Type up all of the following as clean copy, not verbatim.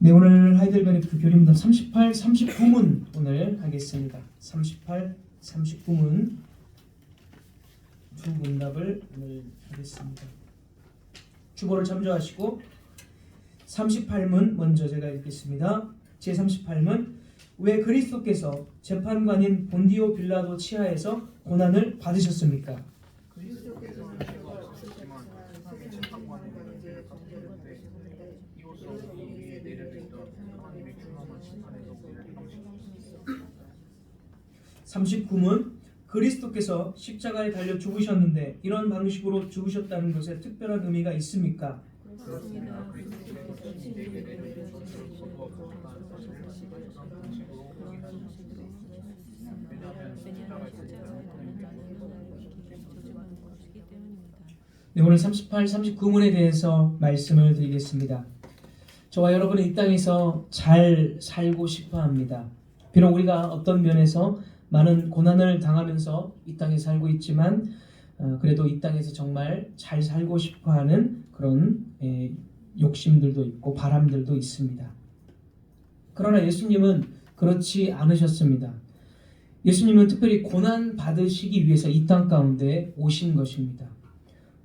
네, 오늘 하이델베르 교리문답 38, 39문 오늘 하겠습니다. 38, 39문 두 문답을 오늘 하겠습니다. 주보를 참조하시고 38문 먼저 제가 읽겠습니다. 제38문 왜 그리스도께서 재판관인 본디오 빌라도 치하에서 고난을 받으셨습니까? (39문) 그리스도께서 십자가에 달려 죽으셨는데 이런 방식으로 죽으셨다는 것에 특별한 의미가 있습니까? 네, 오늘 38, 39문에 대해서 말씀을 드리겠습니다. 저와 여러분은 이 땅에서 잘 살고 싶어 합니다. 비록 우리가 어떤 면에서 많은 고난을 당하면서 이 땅에 살고 있지만 그래도 이 땅에서 정말 잘 살고 싶어 하는 그런 욕심들도 있고 바람들도 있습니다. 그러나 예수님은 그렇지 않으셨습니다. 예수님은 특별히 고난 받으시기 위해서 이 땅 가운데 오신 것입니다.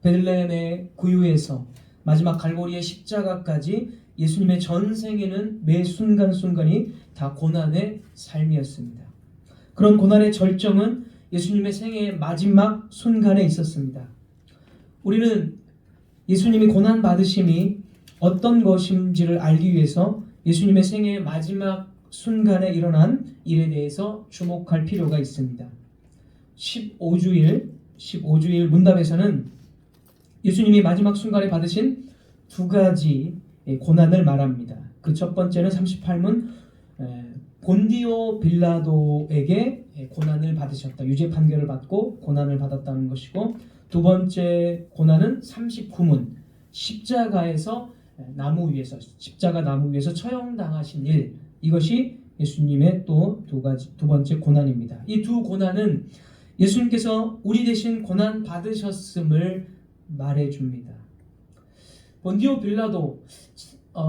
베들레헴의 구유에서 마지막 갈보리의 십자가까지 예수님의 전생에는 매 순간순간이 다 고난의 삶이었습니다. 그런 고난의 절정은 예수님의 생애의 마지막 순간에 있었습니다. 우리는 예수님이 고난 받으심이 어떤 것인지를 알기 위해서 예수님의 생애의 마지막 순간에 일어난 일에 대해서 주목할 필요가 있습니다. 15주일 문답에서는 예수님이 마지막 순간에 받으신 두 가지 고난을 말합니다. 그 첫 번째는 38문 본디오 빌라도에게 고난을 받으셨다. 유죄 판결을 받고 고난을 받았다는 것이고, 두 번째 고난은 39문 십자가 나무 위에서 처형당하신 일, 이것이 예수님의 또 두 번째 고난입니다. 이 두 고난은 예수님께서 우리 대신 고난 받으셨음을 말해줍니다. 본디오 빌라도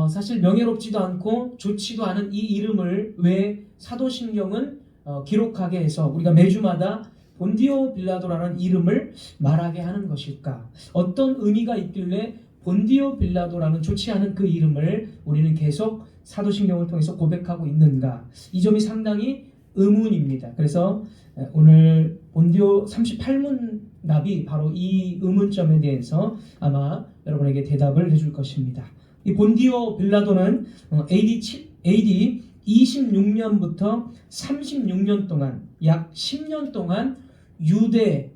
사실 명예롭지도 않고 좋지도 않은 이 이름을 왜 사도신경은 기록하게 해서 우리가 매주마다 본디오 빌라도라는 이름을 말하게 하는 것일까? 어떤 의미가 있길래 본디오 빌라도라는 좋지 않은 그 이름을 우리는 계속 사도신경을 통해서 고백하고 있는가? 이 점이 상당히 의문입니다. 그래서 오늘 본디오 38문답이 바로 이 의문점에 대해서 아마 여러분에게 대답을 해줄 것입니다. 이 본디오 빌라도는 AD 26년부터 36년 동안 약 10년 동안 유대의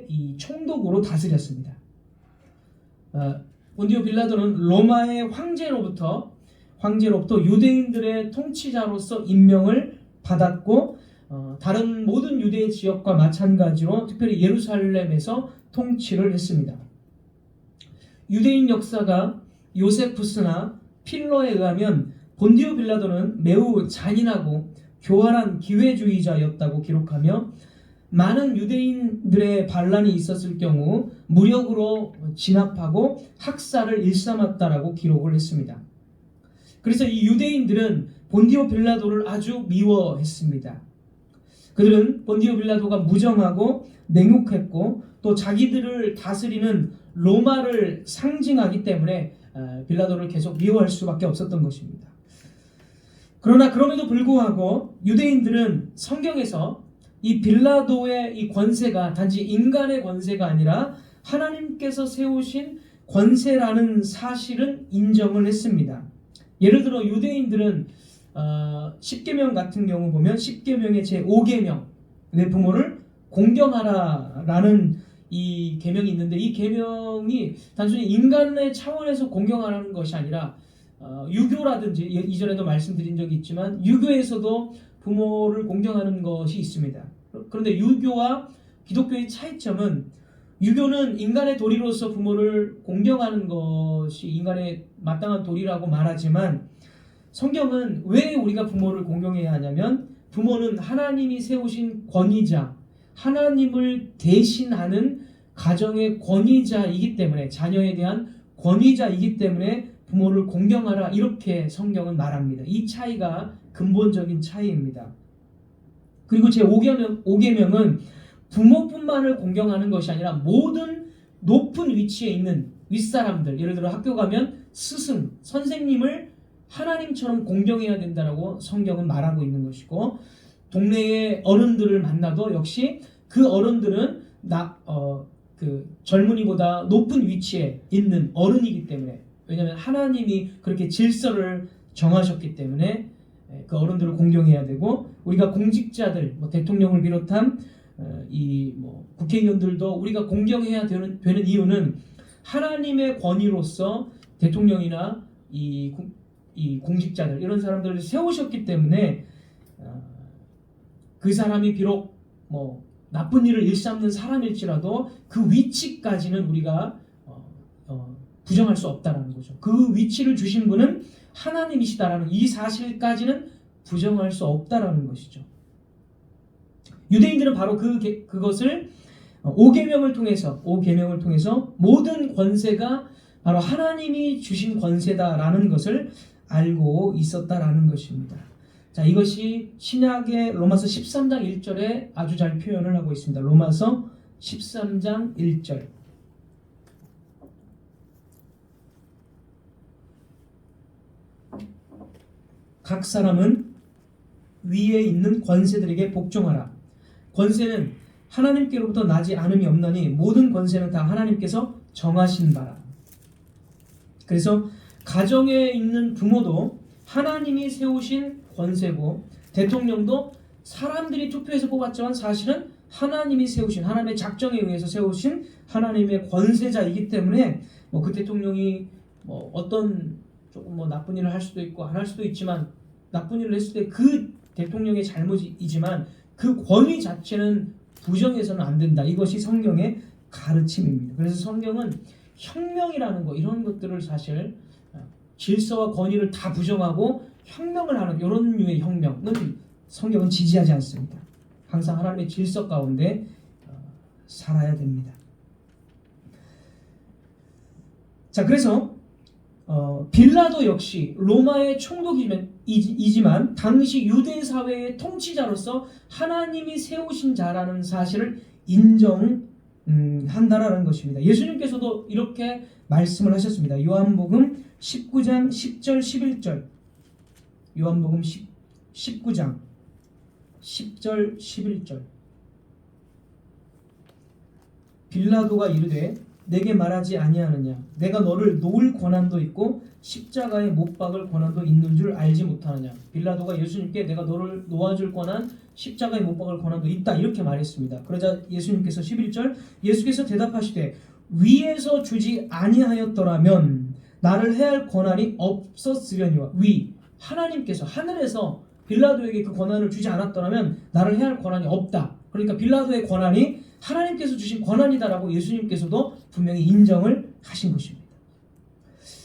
이 총독으로 다스렸습니다. 본디오 빌라도는 로마의 황제로부터 유대인들의 통치자로서 임명을 받았고 다른 모든 유대 지역과 마찬가지로 특별히 예루살렘에서 통치를 했습니다. 유대인 역사가 요세푸스나 필러에 의하면 본디오 빌라도는 매우 잔인하고 교활한 기회주의자였다고 기록하며 많은 유대인들의 반란이 있었을 경우 무력으로 진압하고 학살을 일삼았다라고 기록을 했습니다. 그래서 이 유대인들은 본디오 빌라도를 아주 미워했습니다. 그들은 본디오 빌라도가 무정하고 냉혹했고 또 자기들을 다스리는 로마를 상징하기 때문에 빌라도를 계속 미워할 수밖에 없었던 것입니다. 그러나 그럼에도 불구하고 유대인들은 성경에서 이 빌라도의 이 권세가 단지 인간의 권세가 아니라 하나님께서 세우신 권세라는 사실은 인정을 했습니다. 예를 들어 유대인들은 십계명 같은 경우 보면 십계명의 제5계명 내 부모를 공경하라라는 이 계명이 있는데, 이 계명이 단순히 인간의 차원에서 공경하라는 것이 아니라 유교라든지 이전에도 말씀드린 적이 있지만 유교에서도 부모를 공경하는 것이 있습니다. 그런데 유교와 기독교의 차이점은 유교는 인간의 도리로서 부모를 공경하는 것이 인간의 마땅한 도리라고 말하지만 성경은 왜 우리가 부모를 공경해야 하냐면 부모는 하나님이 세우신 권위자, 하나님을 대신하는 가정의 권위자이기 때문에, 자녀에 대한 권위자이기 때문에 부모를 공경하라 이렇게 성경은 말합니다. 이 차이가 근본적인 차이입니다. 그리고 제5계명은 부모뿐만을 공경하는 것이 아니라 모든 높은 위치에 있는 윗사람들, 예를 들어 학교 가면 스승, 선생님을 하나님처럼 공경해야 된다라고 성경은 말하고 있는 것이고, 동네의 어른들을 만나도 역시 그 어른들은 그 젊은이보다 높은 위치에 있는 어른이기 때문에, 왜냐하면 하나님이 그렇게 질서를 정하셨기 때문에 그 어른들을 공경해야 되고, 우리가 공직자들, 대통령을 비롯한 국회의원들도 우리가 공경해야 되는 이유는 하나님의 권위로서 대통령이나 이 공직자들, 이런 사람들을 세우셨기 때문에 그 사람이 비록 나쁜 일을 일삼는 사람일지라도 그 위치까지는 우리가 부정할 수 없다라는 거죠. 그 위치를 주신 분은 하나님이시다라는 이 사실까지는 부정할 수 없다라는 것이죠. 유대인들은 바로 그것을 5계명을 통해서 모든 권세가 바로 하나님이 주신 권세다라는 것을 알고 있었다라는 것입니다. 자, 이것이 신약의 로마서 13장 1절에 아주 잘 표현을 하고 있습니다. 로마서 13장 1절. 각 사람은 위에 있는 권세들에게 복종하라. 권세는 하나님께로부터 나지 않음이 없나니 모든 권세는 다 하나님께서 정하신 바라. 그래서 가정에 있는 부모도 하나님이 세우신 권세고, 대통령도 사람들이 투표해서 뽑았지만 사실은 하나님이 세우신, 하나님의 작정에 의해서 세우신 하나님의 권세자이기 때문에 그 대통령이 어떤 조금 나쁜 일을 할 수도 있고 안 할 수도 있지만, 나쁜 일을 했을 때 그 대통령의 잘못이지만 그 권위 자체는 부정해서는 안 된다. 이것이 성경의 가르침입니다. 그래서 성경은 혁명이라는 거, 이런 것들을 사실 질서와 권위를 다 부정하고 혁명을 하는 이런 류의 혁명은 성경은 지지하지 않습니다. 항상 하나님의 질서 가운데 살아야 됩니다. 자, 그래서 빌라도 역시 로마의 총독이지만 당시 유대 사회의 통치자로서 하나님이 세우신 자라는 사실을 인정한다라는 것입니다. 예수님께서도 이렇게 말씀을 하셨습니다. 요한복음 19장 10절 11절. 요한복음 19장 10절 11절. 빌라도가 이르되 내게 말하지 아니하느냐, 내가 너를 놓을 권한도 있고 십자가에 못 박을 권한도 있는 줄 알지 못하느냐. 빌라도가 예수님께 내가 너를 놓아줄 권한, 십자가에 못 박을 권한도 있다, 이렇게 말했습니다. 그러자 예수님께서 11절, 예수께서 대답하시되 위에서 주지 아니하였더라면 나를 해할 권한이 없었으려니와. 하나님께서 하늘에서 빌라도에게 그 권한을 주지 않았더라면 나를 해할 권한이 없다. 그러니까 빌라도의 권한이 하나님께서 주신 권한이다라고 예수님께서도 분명히 인정을 하신 것입니다.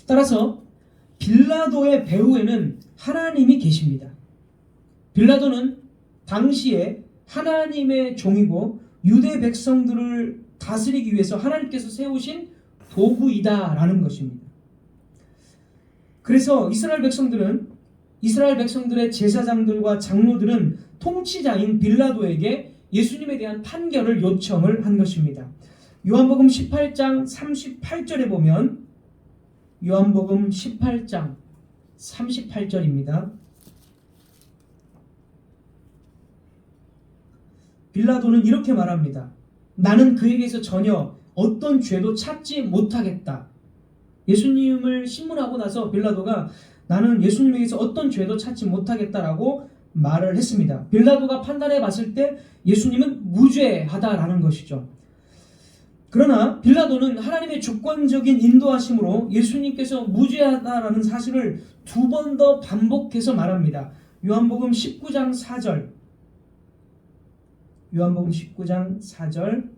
따라서 빌라도의 배후에는 하나님이 계십니다. 빌라도는 당시에 하나님의 종이고 유대 백성들을 다스리기 위해서 하나님께서 세우신 도구이다라는 것입니다. 그래서 이스라엘 백성들의 제사장들과 장로들은 통치자인 빌라도에게 예수님에 대한 판결을 요청을 한 것입니다. 요한복음 18장 38절에 보면, 요한복음 18장 38절입니다. 빌라도는 이렇게 말합니다. 나는 그에게서 전혀 어떤 죄도 찾지 못하겠다. 예수님을 신문하고 나서 빌라도가 나는 예수님에게서 어떤 죄도 찾지 못하겠다라고 말을 했습니다. 빌라도가 판단해 봤을 때 예수님은 무죄하다라는 것이죠. 그러나 빌라도는 하나님의 주권적인 인도하심으로 예수님께서 무죄하다라는 사실을 두 번 더 반복해서 말합니다. 요한복음 19장 4절. 요한복음 19장 4절.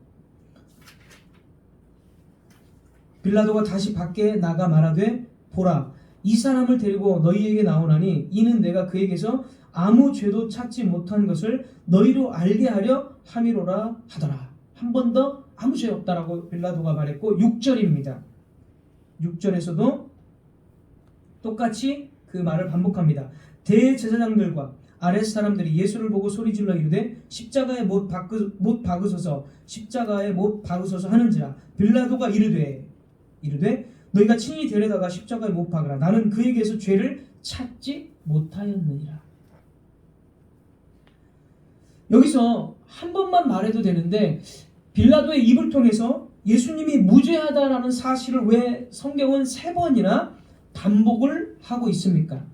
빌라도가 다시 밖에 나가 말하되 보라, 이 사람을 데리고 너희에게 나오나니 이는 내가 그에게서 아무 죄도 찾지 못한 것을 너희로 알게 하려 함이로라 하더라. 한 번 더 아무 죄 없다라고 빌라도가 말했고, 6절입니다. 6절에서도 똑같이 그 말을 반복합니다. 대제사장들과 아랫 사람들이 예수를 보고 소리질러 이르되 십자가에 못 박으소서 십자가에 못 박으소서 하는지라. 빌라도가 이르되 너희가 친히 데려다가 십자가에 못 박으라. 나는 그에게서 죄를 찾지 못하였느니라. 여기서 한 번만 말해도 되는데 빌라도의 입을 통해서 예수님이 무죄하다라는 사실을 왜 성경은 3번이나 반복을 하고 있습니까?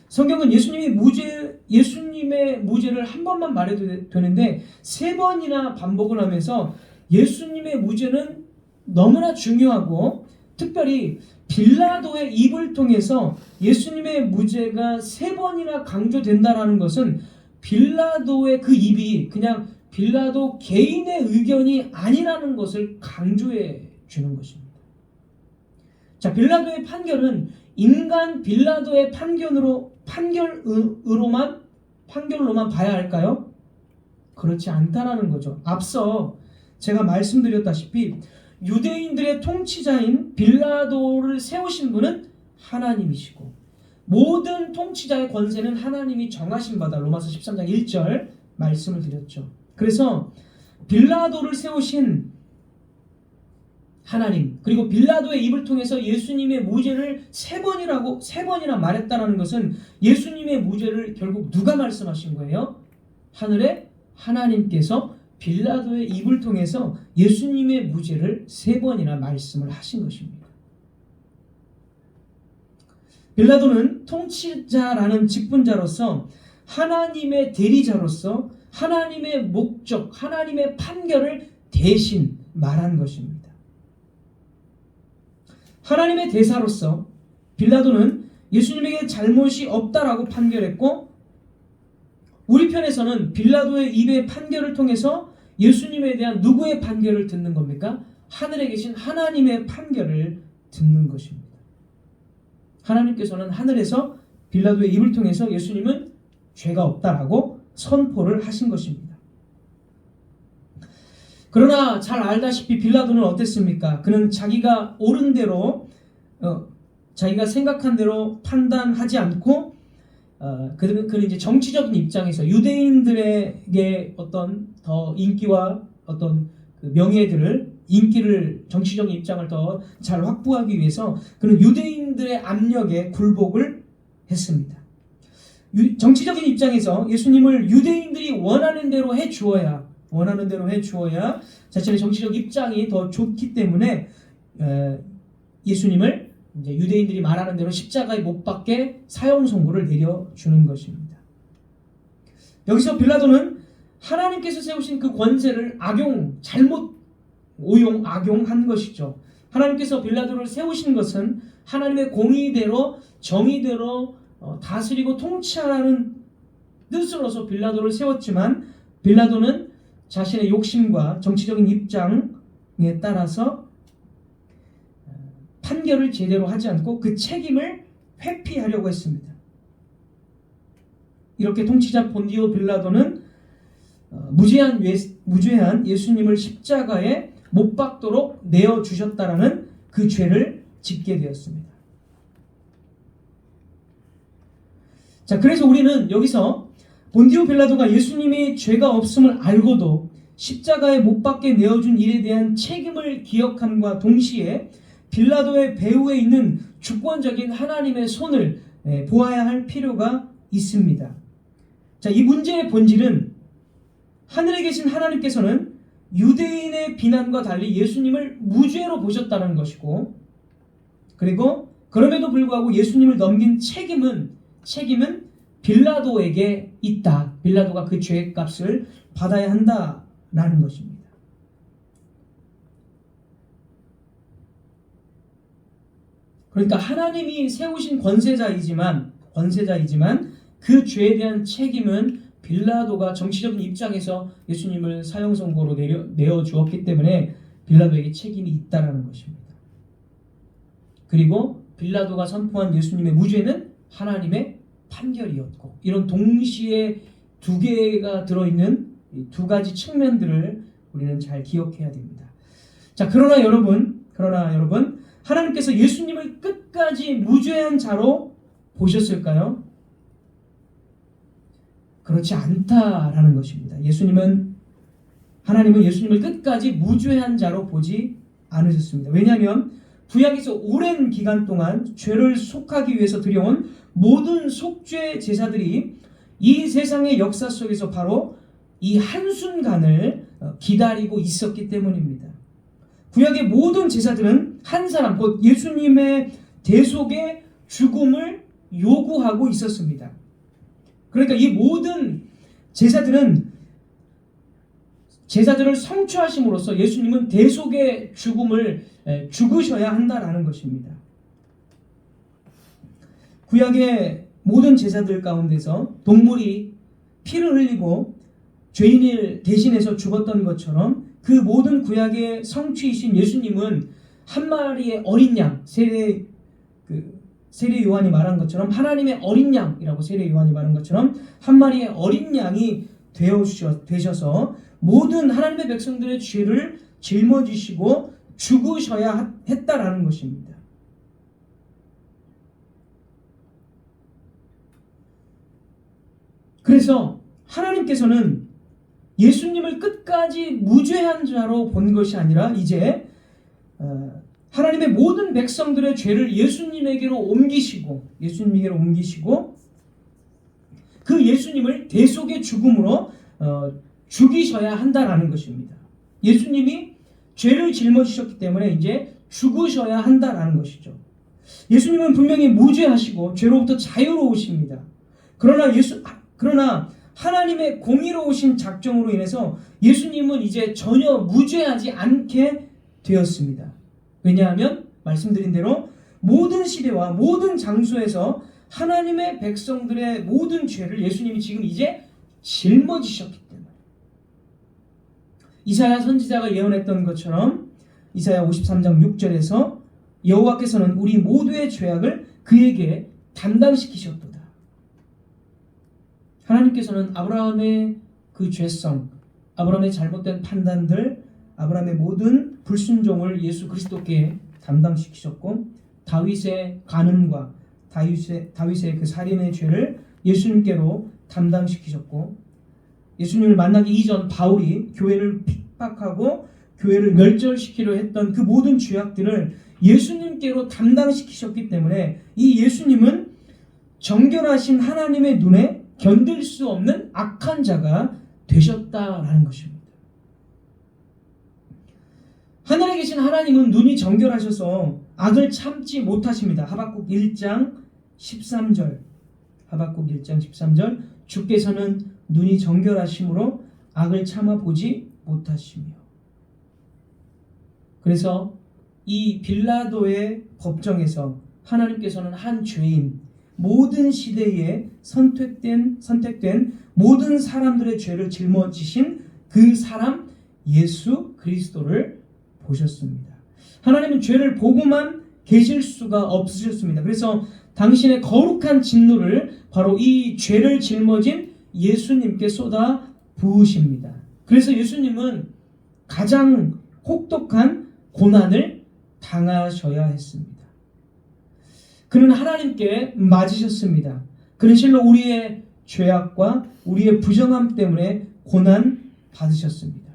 성경은 예수님의 무죄를 한 번만 말해도 되는데 3번이나 반복을 하면서 예수님의 무죄는 너무나 중요하고, 특별히 빌라도의 입을 통해서 예수님의 무죄가 3번이나 강조된다라는 것은 빌라도의 그 입이 그냥 빌라도 개인의 의견이 아니라는 것을 강조해 주는 것입니다. 자, 빌라도의 판결은 인간 빌라도의 판결로만 봐야 할까요? 그렇지 않다라는 거죠. 앞서 제가 말씀드렸다시피 유대인들의 통치자인 빌라도를 세우신 분은 하나님이시고 모든 통치자의 권세는 하나님이 정하신 바다. 로마서 13장 1절 말씀을 드렸죠. 그래서 빌라도를 세우신 하나님, 그리고 빌라도의 입을 통해서 예수님의 무죄를 3번이나 말했다는 것은 예수님의 무죄를 결국 누가 말씀하신 거예요? 하늘의 하나님께서 빌라도의 입을 통해서 예수님의 무죄를 3번이나 말씀을 하신 것입니다. 빌라도는 통치자라는 직분자로서 하나님의 대리자로서 하나님의 목적, 하나님의 판결을 대신 말한 것입니다. 하나님의 대사로서 빌라도는 예수님에게 잘못이 없다라고 판결했고, 우리 편에서는 빌라도의 입의 판결을 통해서 예수님에 대한 누구의 판결을 듣는 겁니까? 하늘에 계신 하나님의 판결을 듣는 것입니다. 하나님께서는 하늘에서 빌라도의 입을 통해서 예수님은 죄가 없다라고 선포를 하신 것입니다. 그러나 잘 알다시피 빌라도는 어땠습니까? 그는 자기가 옳은 대로 자기가 생각한 대로 판단하지 않고 그는 이제 정치적인 입장에서 유대인들에게 어떤 더 인기와 어떤 그 명예들을 정치적인 입장을 더 잘 확보하기 위해서 그는 유대인들의 압력에 굴복을 했습니다. 정치적인 입장에서 예수님을 유대인들이 원하는 대로 해주어야 자신의 정치적 입장이 더 좋기 때문에 예수님을 이제 유대인들이 말하는 대로 십자가에 못 박게 사형 선고를 내려주는 것입니다. 여기서 빌라도는 하나님께서 세우신 그 권세를 악용한 것이죠. 하나님께서 빌라도를 세우신 것은 하나님의 공의대로 정의대로 다스리고 통치하라는 뜻으로서 빌라도를 세웠지만, 빌라도는 자신의 욕심과 정치적인 입장에 따라서 판결을 제대로 하지 않고 그 책임을 회피하려고 했습니다. 이렇게 통치자 본디오 빌라도는 무죄한 예수님을 십자가에 못 박도록 내어주셨다라는 그 죄를 짓게 되었습니다. 자, 그래서 우리는 여기서 본디오 빌라도가 예수님이 죄가 없음을 알고도 십자가에 못 박게 내어준 일에 대한 책임을 기억함과 동시에 빌라도의 배후에 있는 주권적인 하나님의 손을 보아야 할 필요가 있습니다. 자, 이 문제의 본질은 하늘에 계신 하나님께서는 유대인의 비난과 달리 예수님을 무죄로 보셨다는 것이고, 그리고 그럼에도 불구하고 예수님을 넘긴 책임은 빌라도에게 있다. 빌라도가 그 죄의 값을 받아야 한다라는 것입니다. 그러니까 하나님이 세우신 권세자이지만 그 죄에 대한 책임은 빌라도가 정치적인 입장에서 예수님을 사형 선고로 내어주었기 때문에 빌라도에게 책임이 있다라는 것입니다. 그리고 빌라도가 선포한 예수님의 무죄는 하나님의 판결이었고, 이런 동시에 두 개가 들어있는 두 가지 측면들을 우리는 잘 기억해야 됩니다. 자, 그러나 여러분, 하나님께서 예수님을 끝까지 무죄한 자로 보셨을까요? 그렇지 않다라는 것입니다. 하나님은 예수님을 끝까지 무죄한 자로 보지 않으셨습니다. 왜냐하면 구약에서 오랜 기간 동안 죄를 속하기 위해서 드려온 모든 속죄 제사들이 이 세상의 역사 속에서 바로 이 한순간을 기다리고 있었기 때문입니다. 구약의 모든 제사들은 한 사람, 곧 예수님의 대속의 죽음을 요구하고 있었습니다. 그러니까 이 모든 제사들을 성취하심으로써 예수님은 대속의 죽음을 죽으셔야 한다라는 것입니다. 구약의 모든 제사들 가운데서 동물이 피를 흘리고 죄인을 대신해서 죽었던 것처럼 그 모든 구약의 성취이신 예수님은 한 마리의 어린 양, 세례 요한이 말한 것처럼 하나님의 어린 양이라고 세례 요한이 말한 것처럼 한 마리의 어린 양이 되셔서 모든 하나님의 백성들의 죄를 짊어지시고 죽으셔야 했다라는 것입니다. 그래서 하나님께서는 예수님을 끝까지 무죄한 자로 본 것이 아니라 이제 하나님의 모든 백성들의 죄를 예수님에게로 옮기시고 그 예수님을 대속의 죽음으로 죽이셔야 한다라는 것입니다. 예수님이 죄를 짊어지셨기 때문에 이제 죽으셔야 한다라는 것이죠. 예수님은 분명히 무죄하시고 죄로부터 자유로우십니다. 그러나 하나님의 공의로우신 작정으로 인해서 예수님은 이제 전혀 무죄하지 않게 되었습니다. 왜냐하면 말씀드린 대로 모든 시대와 모든 장소에서 하나님의 백성들의 모든 죄를 예수님이 지금 이제 짊어지셨기 때문에 이사야 선지자가 예언했던 것처럼 이사야 53장 6절에서 여호와께서는 우리 모두의 죄악을 그에게 담당시키셨도다. 하나님께서는 아브라함의 그 죄성, 아브라함의 잘못된 판단들, 아브라함의 모든 불순종을 예수 그리스도께 담당시키셨고 다윗의 간음과 다윗의 그 살인의 죄를 예수님께로 담당시키셨고 예수님을 만나기 이전 바울이 교회를 핍박하고 교회를 멸절시키려 했던 그 모든 죄악들을 예수님께로 담당시키셨기 때문에 이 예수님은 정결하신 하나님의 눈에 견딜 수 없는 악한 자가 되셨다라는 것입니다. 하늘에 계신 하나님은 눈이 정결하셔서 악을 참지 못하십니다. 하박국 1장 13절 주께서는 눈이 정결하심으로 악을 참아 보지 못하시며. 그래서 이 빌라도의 법정에서 하나님께서는 한 죄인, 모든 시대에 선택된 모든 사람들의 죄를 짊어지신 그 사람 예수 그리스도를 보셨습니다. 하나님은 죄를 보고만 계실 수가 없으셨습니다. 그래서 당신의 거룩한 진노를 바로 이 죄를 짊어진 예수님께 쏟아 부으십니다. 그래서 예수님은 가장 혹독한 고난을 당하셔야 했습니다. 그는 하나님께 맞으셨습니다. 그는 실로 우리의 죄악과 우리의 부정함 때문에 고난 받으셨습니다.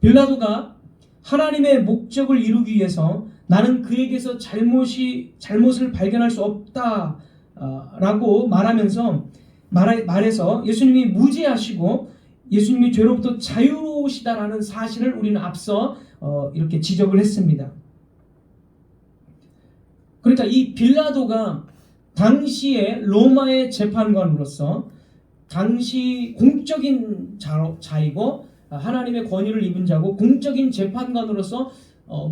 빌라도가 하나님의 목적을 이루기 위해서 나는 그에게서 잘못을 발견할 수 없다라고 말해서 예수님이 무죄하시고 예수님이 죄로부터 자유로우시다라는 사실을 우리는 앞서 이렇게 지적을 했습니다. 그러니까 이 빌라도가 당시의 로마의 재판관으로서 당시 공적인 자이고 하나님의 권위를 입은 자고 공적인 재판관으로서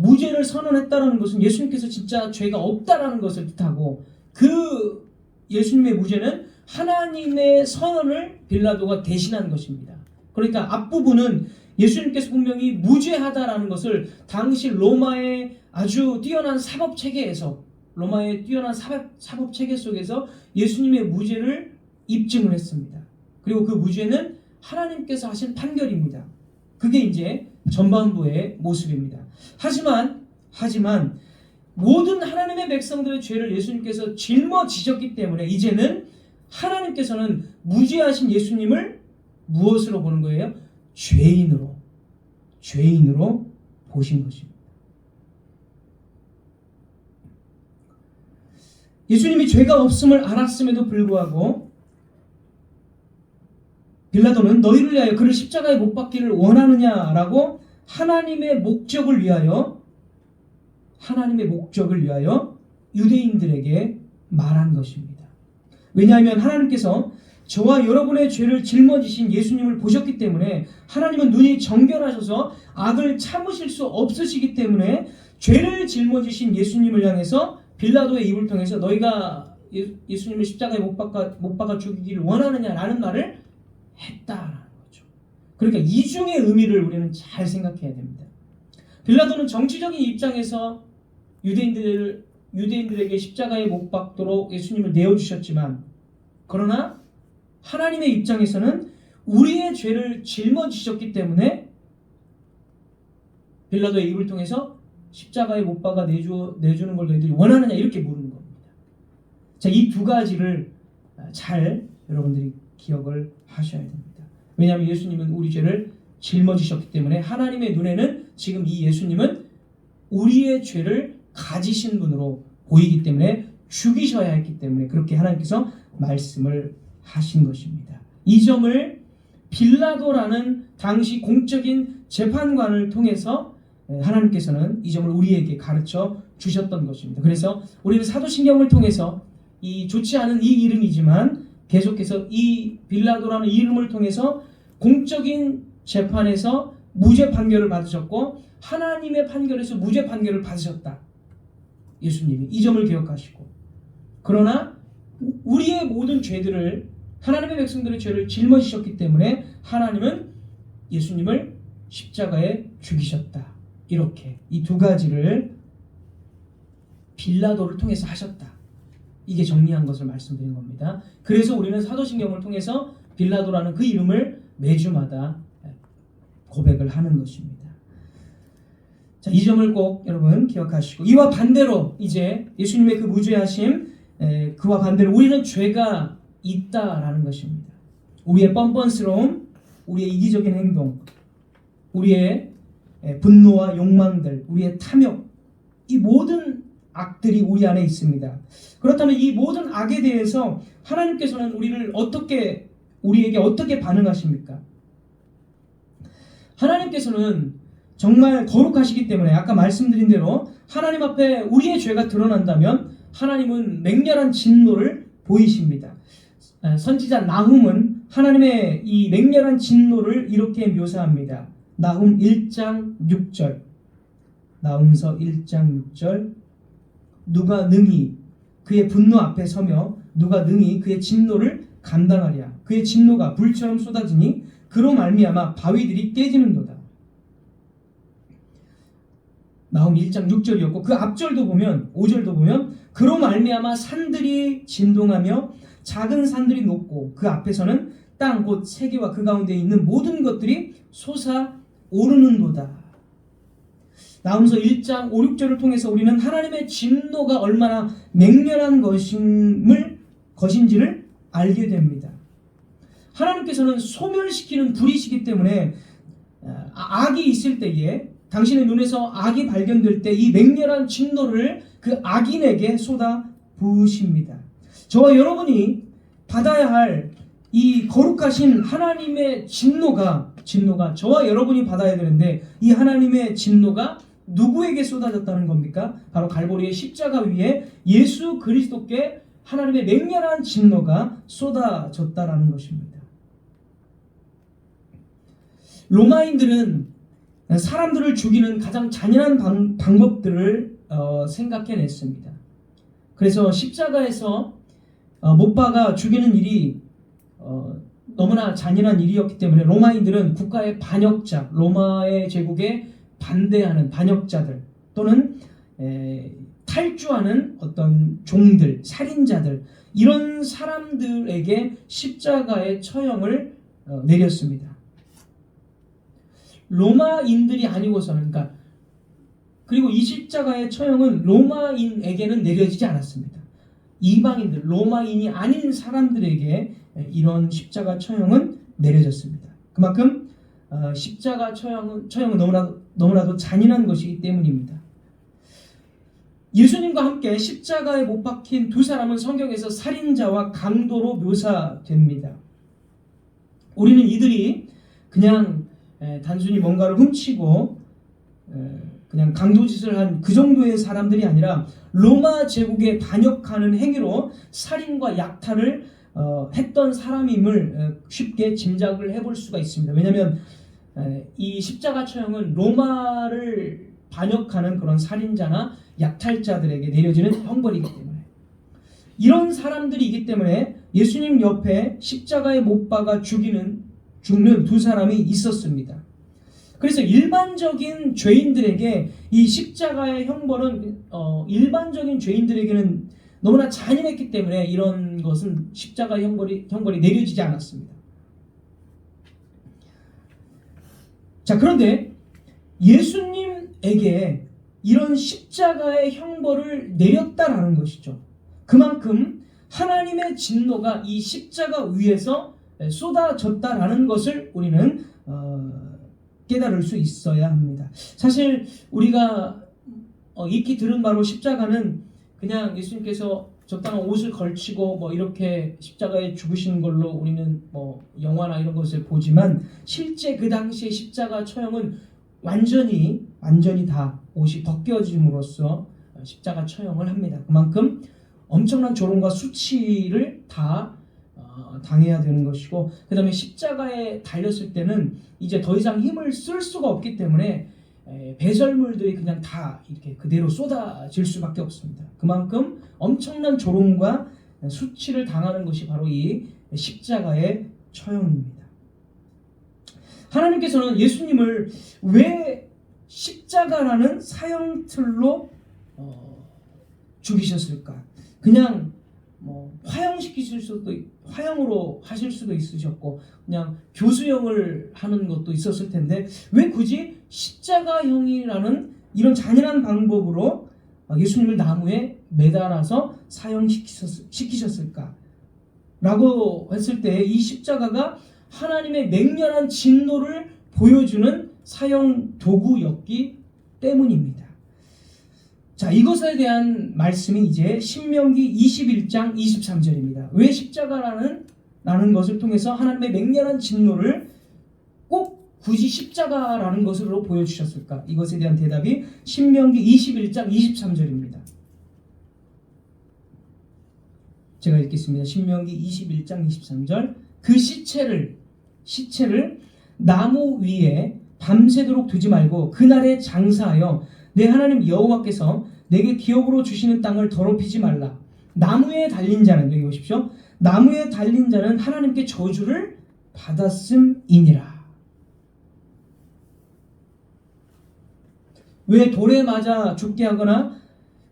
무죄를 선언했다라는 것은 예수님께서 진짜 죄가 없다라는 것을 뜻하고 그 예수님의 무죄는 하나님의 선언을 빌라도가 대신한 것입니다. 그러니까 앞부분은 예수님께서 분명히 무죄하다라는 것을 당시 로마의 아주 뛰어난 사법체계에서 로마의 뛰어난 사법체계 속에서 예수님의 무죄를 입증을 했습니다. 그리고 그 무죄는 하나님께서 하신 판결입니다. 그게 이제 전반부의 모습입니다. 하지만 모든 하나님의 백성들의 죄를 예수님께서 짊어지셨기 때문에 이제는 하나님께서는 무죄하신 예수님을 무엇으로 보는 거예요? 죄인으로 보신 것입니다. 예수님이 죄가 없음을 알았음에도 불구하고 빌라도는 너희를 위하여 그를 십자가에 못 박기를 원하느냐라고 하나님의 목적을 위하여 유대인들에게 말한 것입니다. 왜냐하면 하나님께서 저와 여러분의 죄를 짊어지신 예수님을 보셨기 때문에 하나님은 눈이 정결하셔서 악을 참으실 수 없으시기 때문에 죄를 짊어지신 예수님을 향해서 빌라도의 입을 통해서 너희가 예수님을 십자가에 못 박아 죽이기를 원하느냐라는 말을 했다라는 거죠. 그러니까 이중의 의미를 우리는 잘 생각해야 됩니다. 빌라도는 정치적인 입장에서 유대인들에게 십자가에 못 박도록 예수님을 내어주셨지만, 그러나 하나님의 입장에서는 우리의 죄를 짊어지셨기 때문에 빌라도의 입을 통해서 십자가에 못 박아 내주는 걸 너희들이 원하느냐 이렇게 물은 겁니다. 자, 이 두 가지를 잘 여러분들이 기억을 하셔야 됩니다. 왜냐하면 예수님은 우리 죄를 짊어지셨기 때문에 하나님의 눈에는 지금 이 예수님은 우리의 죄를 가지신 분으로 보이기 때문에 죽이셔야 했기 때문에 그렇게 하나님께서 말씀을 하신 것입니다. 이 점을 빌라도라는 당시 공적인 재판관을 통해서 하나님께서는 이 점을 우리에게 가르쳐 주셨던 것입니다. 그래서 우리는 사도신경을 통해서 이 좋지 않은 이 이름이지만 계속해서 이 빌라도라는 이름을 통해서 공적인 재판에서 무죄 판결을 받으셨고 하나님의 판결에서 무죄 판결을 받으셨다. 예수님이 이 점을 기억하시고, 그러나 우리의 모든 죄들을 하나님의 백성들의 죄를 짊어지셨기 때문에 하나님은 예수님을 십자가에 죽이셨다. 이렇게 이 두 가지를 빌라도를 통해서 하셨다. 이게 정리한 것을 말씀드린 겁니다. 그래서 우리는 사도신경을 통해서 빌라도라는 그 이름을 매주마다 고백을 하는 것입니다. 자, 이 점을 꼭 여러분 기억하시고, 이와 반대로 이제 예수님의 그 무죄하심, 그와 반대로 우리는 죄가 있다라는 것입니다. 우리의 뻔뻔스러움, 우리의 이기적인 행동, 우리의 분노와 욕망들, 우리의 탐욕, 이 모든 악들이 우리 안에 있습니다. 그렇다면 이 모든 악에 대해서 하나님께서는 우리에게 어떻게 반응하십니까? 하나님께서는 정말 거룩하시기 때문에 아까 말씀드린 대로 하나님 앞에 우리의 죄가 드러난다면 하나님은 맹렬한 진노를 보이십니다. 선지자 나훔은 하나님의 이 맹렬한 진노를 이렇게 묘사합니다. 나훔 1장 6절, 나훔서 1장 6절, 누가 능히 그의 분노 앞에 서며 누가 능히 그의 진노를 감당하랴. 그의 진노가 불처럼 쏟아지니 그로 말미암아 바위들이 깨지는도다. 나훔 1장 6절이었고 그 앞절도 보면 5절도 보면 그로 말미암아 산들이 진동하며 작은 산들이 높고 그 앞에서는 땅 곧 세계와 그 가운데 있는 모든 것들이 솟아오르는도다. 나훔서 1장 5, 6절을 통해서 우리는 하나님의 진노가 얼마나 맹렬한 것인지를 알게 됩니다. 하나님께서는 소멸시키는 불이시기 때문에 악이 있을 때에 당신의 눈에서 악이 발견될 때 이 맹렬한 진노를 그 악인에게 쏟아 부으십니다. 저와 여러분이 받아야 할 이 거룩하신 하나님의 진노가 저와 여러분이 받아야 되는데 이 하나님의 진노가 누구에게 쏟아졌다는 겁니까? 바로 갈보리의 십자가 위에 예수 그리스도께 하나님의 맹렬한 진노가 쏟아졌다라는 것입니다. 로마인들은 사람들을 죽이는 가장 잔인한 방법들을 생각해냈습니다. 그래서 십자가에서 못 박아 죽이는 일이 너무나 잔인한 일이었기 때문에 로마인들은 국가의 반역자, 로마의 제국에 반대하는 반역자들 또는 탈주하는 어떤 종들, 살인자들, 이런 사람들에게 십자가의 처형을 내렸습니다. 로마인들이 아니고서는, 그러니까 그리고 이 십자가의 처형은 로마인에게는 내려지지 않았습니다. 이방인들, 로마인이 아닌 사람들에게 이런 십자가 처형은 내려졌습니다. 그만큼 십자가 처형은 너무나도 잔인한 것이기 때문입니다. 예수님과 함께 십자가에 못 박힌 두 사람은 성경에서 살인자와 강도로 묘사됩니다. 우리는 이들이 그냥 단순히 뭔가를 훔치고 그냥 강도짓을 한 그 정도의 사람들이 아니라 로마 제국에 반역하는 행위로 살인과 약탈을 했던 사람임을 쉽게 짐작을 해볼 수가 있습니다. 왜냐하면 이 십자가 처형은 로마를 반역하는 그런 살인자나 약탈자들에게 내려지는 형벌이기 때문에, 이런 사람들이기 때문에 예수님 옆에 십자가에 못 박아 죽는 두 사람이 있었습니다. 그래서 일반적인 죄인들에게 이 십자가의 형벌은 일반적인 죄인들에게는 너무나 잔인했기 때문에 이런 것은 십자가 형벌이 내려지지 않았습니다. 자, 그런데 예수님에게 이런 십자가의 형벌을 내렸다라는 것이죠. 그만큼 하나님의 진노가 이 십자가 위에서 쏟아졌다라는 것을 우리는 깨달을 수 있어야 합니다. 사실 우리가 익히 들은 바로 십자가는 그냥 예수님께서 적당한 옷을 걸치고 뭐 이렇게 십자가에 죽으신 걸로 우리는 뭐 영화나 이런 것을 보지만, 실제 그 당시의 십자가 처형은 완전히 다 옷이 벗겨짐으로써 십자가 처형을 합니다. 그만큼 엄청난 조롱과 수치를 다 당해야 되는 것이고, 그 다음에 십자가에 달렸을 때는 이제 더 이상 힘을 쓸 수가 없기 때문에 배설물들이 그냥 다 이렇게 그대로 쏟아질 수밖에 없습니다. 그만큼 엄청난 조롱과 수치를 당하는 것이 바로 이 십자가의 처형입니다. 하나님께서는 예수님을 왜 십자가라는 사형틀로 죽이셨을까? 그냥 뭐 화형으로 하실 수도 있으셨고, 그냥 교수형을 하는 것도 있었을 텐데 왜 굳이 십자가형이라는 이런 잔인한 방법으로 예수님을 나무에 매달아서 사형시키셨을까? 라고 했을 때 이 십자가가 하나님의 맹렬한 진노를 보여주는 사형 도구였기 때문입니다. 자, 이것에 대한 말씀이 이제 신명기 21장 23절입니다. 왜 십자가라는 것을 통해서 하나님의 맹렬한 진노를 꼭 굳이 십자가라는 것으로 보여주셨을까? 이것에 대한 대답이 신명기 21장 23절입니다. 제가 읽겠습니다. 신명기 21장 23절. 그 시체를 나무 위에 밤새도록 두지 말고 그날에 장사하여 내 하나님 여호와께서 내게 기업으로 주시는 땅을 더럽히지 말라. 나무에 달린 자는, 여기 보십시오, 나무에 달린 자는 하나님께 저주를 받았음이니라. 왜 돌에 맞아 죽게 하거나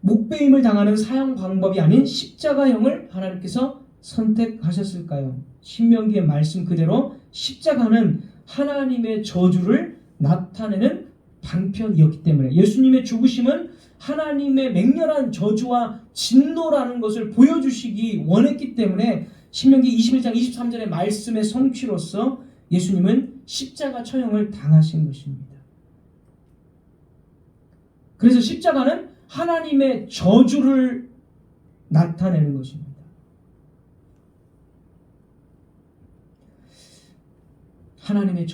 목베임을 당하는 사형 방법이 아닌 십자가형을 하나님께서 선택하셨을까요? 신명기의 말씀 그대로 십자가는 하나님의 저주를 나타내는 방편이었기 때문에, 예수님의 죽으심은 하나님의 맹렬한 저주와 진노라는 것을 보여주시기 원했기 때문에 신명기 21장 23절의 말씀의 성취로서 예수님은 십자가 처형을 당하신 것입니다. 그래서 십자가는 하나님의 저주를 나타내는 것입니다. 하나님의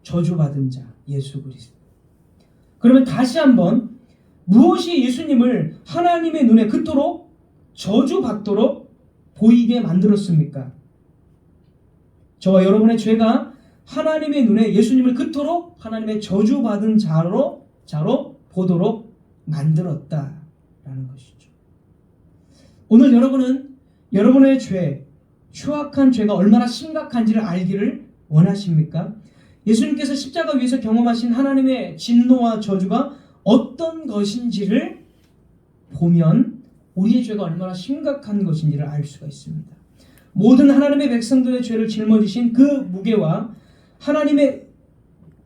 저주받은 자 예수 그리스도. 그러면 다시 한번, 무엇이 예수님을 하나님의 눈에 그토록 저주받도록 보이게 만들었습니까? 저와 여러분의 죄가 하나님의 눈에 예수님을 그토록 하나님의 저주받은 자로 보도록 만들었다라는 것이죠. 오늘 여러분은 여러분의 추악한 죄가 얼마나 심각한지를 알기를 원하십니까? 예수님께서 십자가 위에서 경험하신 하나님의 진노와 저주가 어떤 것인지를 보면 우리의 죄가 얼마나 심각한 것인지를 알 수가 있습니다. 모든 하나님의 백성들의 죄를 짊어지신 그 무게와 하나님의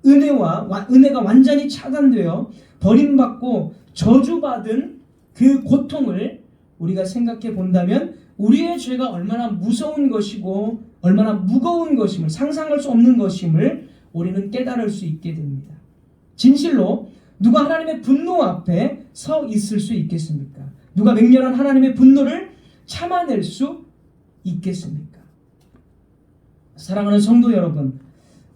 은혜가 완전히 차단되어 버림받고 저주받은 그 고통을 우리가 생각해 본다면 우리의 죄가 얼마나 무서운 것이고 얼마나 무거운 것임을, 상상할 수 없는 것임을 우리는 깨달을 수 있게 됩니다. 진실로 누가 하나님의 분노 앞에 서 있을 수 있겠습니까? 누가 맹렬한 하나님의 분노를 참아낼 수 있겠습니까? 사랑하는 성도 여러분,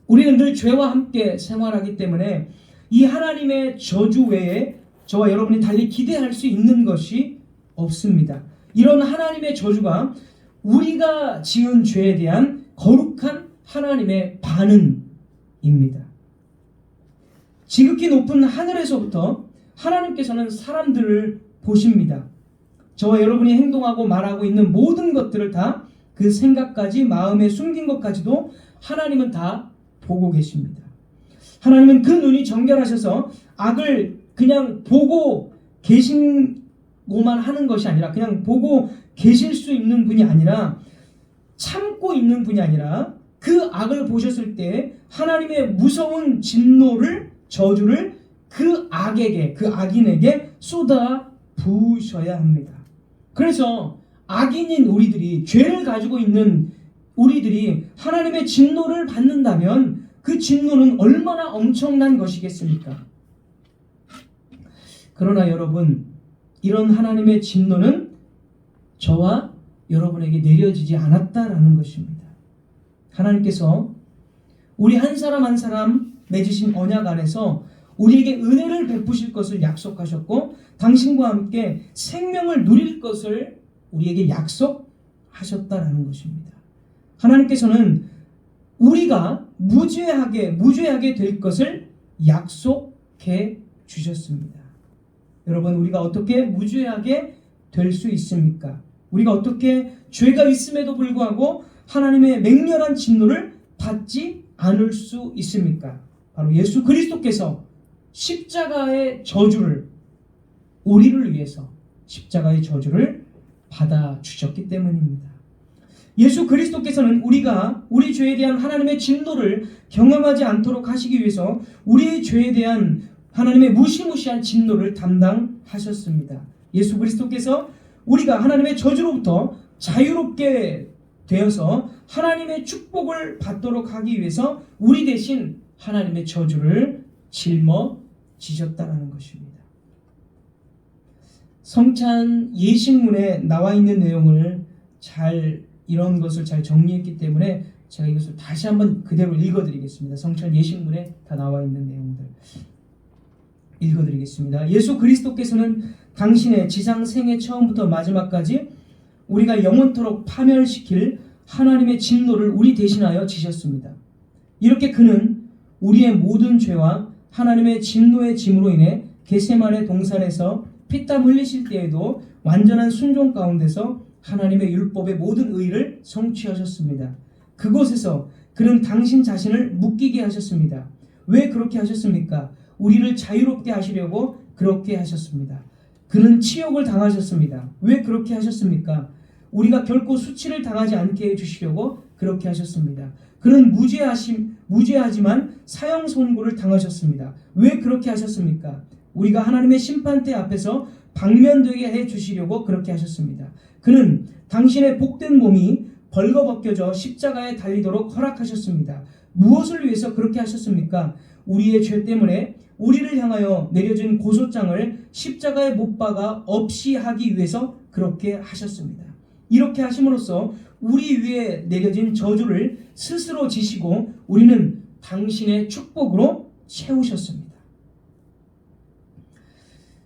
우리는 늘 죄와 함께 생활하기 때문에 이 하나님의 저주 외에 저와 여러분이 달리 기대할 수 있는 것이 없습니다. 이런 하나님의 저주가 우리가 지은 죄에 대한 거룩한 하나님의 반응입니다. 지극히 높은 하늘에서부터 하나님께서는 사람들을 보십니다. 저와 여러분이 행동하고 말하고 있는 모든 것들을 다 그 생각까지 마음에 숨긴 것까지도 하나님은 다 보고 계십니다. 하나님은 그 눈이 정결하셔서 악을 그냥 보고 계신고만 하는 것이 아니라, 그냥 보고 계실 수 있는 분이 아니라, 참고 있는 분이 아니라 그 악을 보셨을 때 하나님의 무서운 진노를, 저주를 그 악에게, 그 악인에게 쏟아 부으셔야 합니다. 그래서 악인인 우리들이, 죄를 가지고 있는 우리들이 하나님의 진노를 받는다면 그 진노는 얼마나 엄청난 것이겠습니까? 그러나 여러분, 이런 하나님의 진노는 저와 여러분에게 내려지지 않았다라는 것입니다. 하나님께서 우리 한 사람 한 사람 맺으신 언약 안에서 우리에게 은혜를 베푸실 것을 약속하셨고, 당신과 함께 생명을 누릴 것을 우리에게 약속하셨다라는 것입니다. 하나님께서는 우리가 무죄하게 될 것을 약속해 주셨습니다. 여러분, 우리가 어떻게 무죄하게 될 수 있습니까? 우리가 어떻게 죄가 있음에도 불구하고 하나님의 맹렬한 진노를 받지 않을 수 있습니까? 바로 예수 그리스도께서 십자가의 저주를, 우리를 위해서 십자가의 저주를 받아주셨기 때문입니다. 예수 그리스도께서는 우리가 우리 죄에 대한 하나님의 진노를 경험하지 않도록 하시기 위해서 우리의 죄에 대한 하나님의 무시무시한 진노를 담당하셨습니다. 예수 그리스도께서 우리가 하나님의 저주로부터 자유롭게 되어서 하나님의 축복을 받도록 하기 위해서 우리 대신 하나님의 저주를 짊어지셨다는 것입니다. 성찬 예식문에 나와 있는 내용을 이런 것을 잘 정리했기 때문에 제가 이것을 다시 한번 그대로 읽어드리겠습니다. 성찬 예식문에 다 나와 있는 내용들 읽어드리겠습니다. 예수 그리스도께서는 당신의 지상 생애 처음부터 마지막까지 우리가 영원토록 파멸시킬 하나님의 진노를 우리 대신하여 지셨습니다. 이렇게 그는 우리의 모든 죄와 하나님의 진노의 짐으로 인해 겟세마네 동산에서 피땀 흘리실 때에도 완전한 순종 가운데서 하나님의 율법의 모든 의를 성취하셨습니다. 그곳에서 그는 당신 자신을 묶이게 하셨습니다. 왜 그렇게 하셨습니까? 우리를 자유롭게 하시려고 그렇게 하셨습니다. 그는 치욕을 당하셨습니다. 왜 그렇게 하셨습니까? 우리가 결코 수치를 당하지 않게 해주시려고 그렇게 하셨습니다. 그는 무죄하지만 사형 선고를 당하셨습니다. 왜 그렇게 하셨습니까? 우리가 하나님의 심판대 앞에서 방면되게 해주시려고 그렇게 하셨습니다. 그는 당신의 복된 몸이 벌거벗겨져 십자가에 달리도록 허락하셨습니다. 무엇을 위해서 그렇게 하셨습니까? 우리의 죄 때문에 우리를 향하여 내려진 고소장을 십자가에 못 박아 없이 하기 위해서 그렇게 하셨습니다. 이렇게 하심으로써 우리 위에 내려진 저주를 스스로 지시고 우리는 당신의 축복으로 채우셨습니다.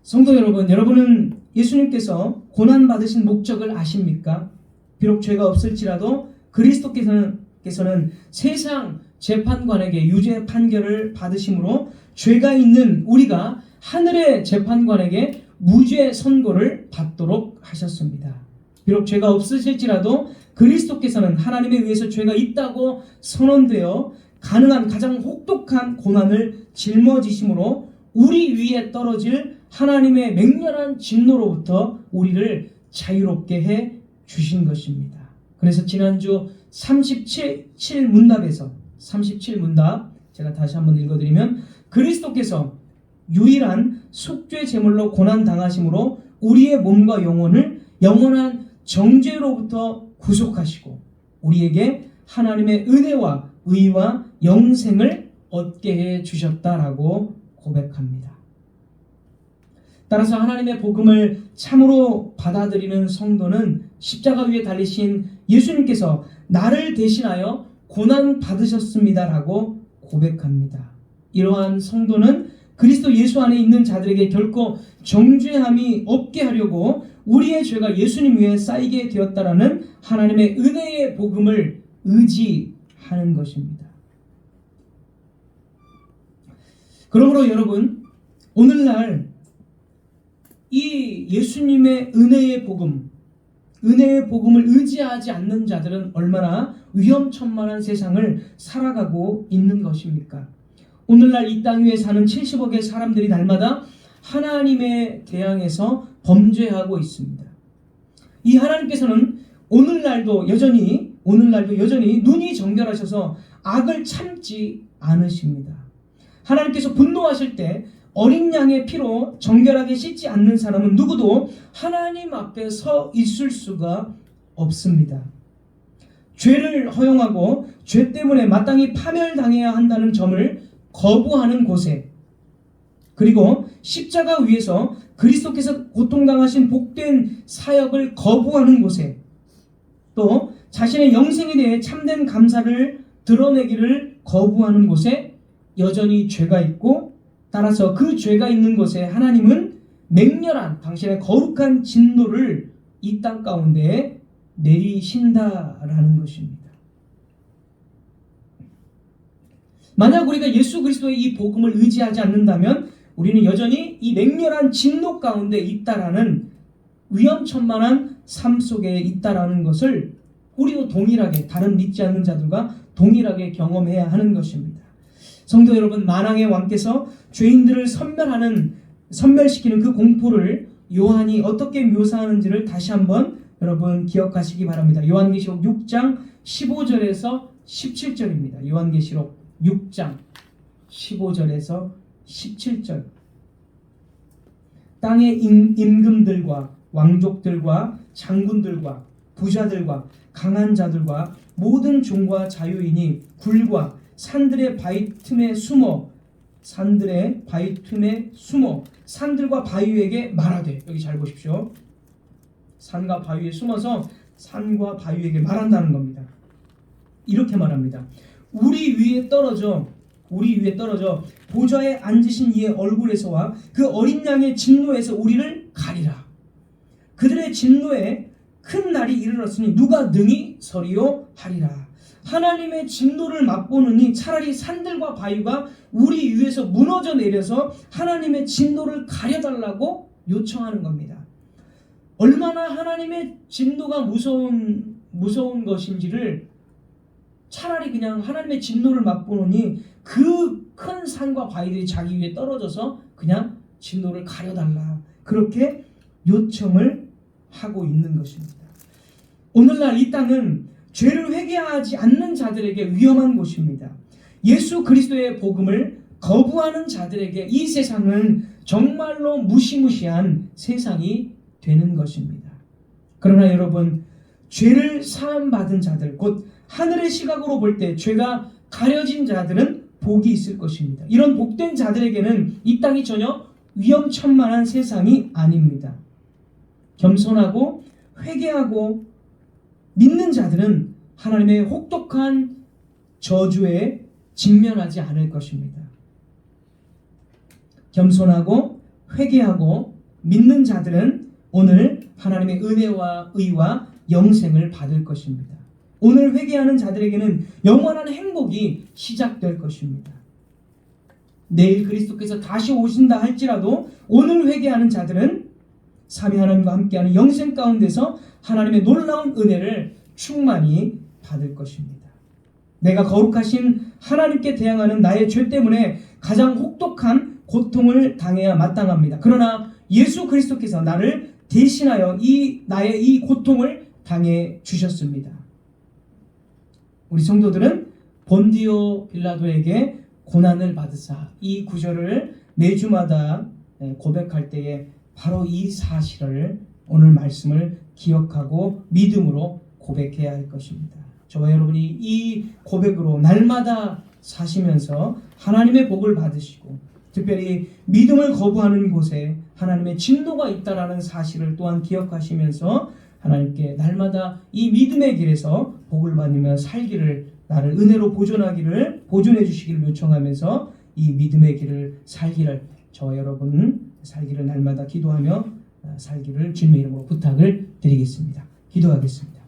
성도 여러분, 여러분은 예수님께서 고난받으신 목적을 아십니까? 비록 죄가 없을지라도 그리스도께서는 세상 재판관에게 유죄 판결을 받으심으로 죄가 있는 우리가 하늘의 재판관에게 무죄 선고를 받도록 하셨습니다. 비록 죄가 없으실지라도 그리스도께서는 하나님에 의해서 죄가 있다고 선언되어 가능한 가장 혹독한 고난을 짊어지심으로 우리 위에 떨어질 하나님의 맹렬한 진노로부터 우리를 자유롭게 해 주신 것입니다. 그래서 지난주 37문답에서 37문답 제가 다시 한번 읽어드리면, 그리스도께서 유일한 속죄 제물로 고난 당하심으로 우리의 몸과 영혼을 영원한 정죄로부터 구속하시고 우리에게 하나님의 은혜와 의와 영생을 얻게 해 주셨다라고 고백합니다. 따라서 하나님의 복음을 참으로 받아들이는 성도는 십자가 위에 달리신 예수님께서 나를 대신하여 고난 받으셨습니다라고 고백합니다. 이러한 성도는 그리스도 예수 안에 있는 자들에게 결코 정죄함이 없게 하려고 우리의 죄가 예수님 위에 쌓이게 되었다라는 하나님의 은혜의 복음을 의지하는 것입니다. 그러므로 여러분, 오늘날 이 예수님의 은혜의 복음을 의지하지 않는 자들은 얼마나 위험천만한 세상을 살아가고 있는 것입니까? 오늘날 이 땅 위에 사는 70억의 사람들이 날마다 하나님에 대항해서 범죄하고 있습니다. 이 하나님께서는 오늘날도 여전히 눈이 정결하셔서 악을 참지 않으십니다. 하나님께서 분노하실 때 어린 양의 피로 정결하게 씻지 않는 사람은 누구도 하나님 앞에 서 있을 수가 없습니다. 죄를 허용하고 죄 때문에 마땅히 파멸당해야 한다는 점을 거부하는 곳에, 그리고 십자가 위에서 그리스도께서 고통당하신 복된 사역을 거부하는 곳에, 또 자신의 영생에 대해 참된 감사를 드러내기를 거부하는 곳에 여전히 죄가 있고, 따라서 그 죄가 있는 곳에 하나님은 맹렬한 당신의 거룩한 진노를 이 땅 가운데 내리신다라는 것입니다. 만약 우리가 예수 그리스도의 이 복음을 의지하지 않는다면 우리는 여전히 이 맹렬한 진노 가운데 있다라는 위험천만한 삶 속에 있다라는 것을 우리도 동일하게, 다른 믿지 않는 자들과 동일하게 경험해야 하는 것입니다. 성도 여러분, 만왕의 왕께서 죄인들을 선멸시키는 그 공포를 요한이 어떻게 묘사하는지를 다시 한번 여러분 기억하시기 바랍니다. 요한계시록 6장 15절에서 17절입니다. 요한계시록 6장 15절에서 17절. 땅의 임금들과 왕족들과 장군들과 부자들과 강한 자들과 모든 종과 자유인이 굴과 산들의 바위 틈에 숨어 산들과 바위에게 말하되, 여기 잘 보십시오. 산과 바위에 숨어서 산과 바위에게 말한다는 겁니다. 이렇게 말합니다. 우리 위에 떨어져 보좌에 앉으신 이의 얼굴에서와 그 어린 양의 진노에서 우리를 가리라. 그들의 진노에 큰 날이 이르렀으니 누가 능히 서리요 하리라. 하나님의 진노를 맛보느니 차라리 산들과 바위가 우리 위에서 무너져 내려서 하나님의 진노를 가려달라고 요청하는 겁니다. 얼마나 하나님의 진노가 무서운 것인지를 차라리 그냥 하나님의 진노를 맛보느니 그 큰 산과 바위들이 자기 위에 떨어져서 그냥 진노를 가려달라, 그렇게 요청을 하고 있는 것입니다. 오늘날 이 땅은 죄를 회개하지 않는 자들에게 위험한 곳입니다. 예수 그리스도의 복음을 거부하는 자들에게 이 세상은 정말로 무시무시한 세상이 되는 것입니다. 그러나 여러분, 죄를 사함받은 자들, 곧 하늘의 시각으로 볼 때 죄가 가려진 자들은 복이 있을 것입니다. 이런 복된 자들에게는 이 땅이 전혀 위험천만한 세상이 아닙니다. 겸손하고 회개하고 믿는 자들은 하나님의 혹독한 저주에 직면하지 않을 것입니다. 겸손하고 회개하고 믿는 자들은 오늘 하나님의 은혜와 의와 영생을 받을 것입니다. 오늘 회개하는 자들에게는 영원한 행복이 시작될 것입니다. 내일 그리스도께서 다시 오신다 할지라도 오늘 회개하는 자들은 삼위 하나님과 함께하는 영생 가운데서 하나님의 놀라운 은혜를 충만히 받을 것입니다. 내가 거룩하신 하나님께 대항하는 나의 죄 때문에 가장 혹독한 고통을 당해야 마땅합니다. 그러나 예수 그리스도께서 나를 대신하여 나의 이 고통을 당해 주셨습니다. 우리 성도들은 본디오 빌라도에게 고난을 받으사. 이 구절을 매주마다 고백할 때에 바로 이 사실을 오늘 말씀을 기억하고 믿음으로 고백해야 할 것입니다. 저와 여러분이 이 고백으로 날마다 사시면서 하나님의 복을 받으시고 특별히 믿음을 거부하는 곳에 하나님의 진노가 있다라는 사실을 또한 기억하시면서 하나님께 날마다 이 믿음의 길에서 복을 받으며 살기를, 나를 은혜로 보존해 주시기를 요청하면서 이 믿음의 길을 살기를, 저와 여러분 살기를 날마다 기도하며 살기를 주님의 이름으로 부탁을 드리겠습니다. 기도하겠습니다.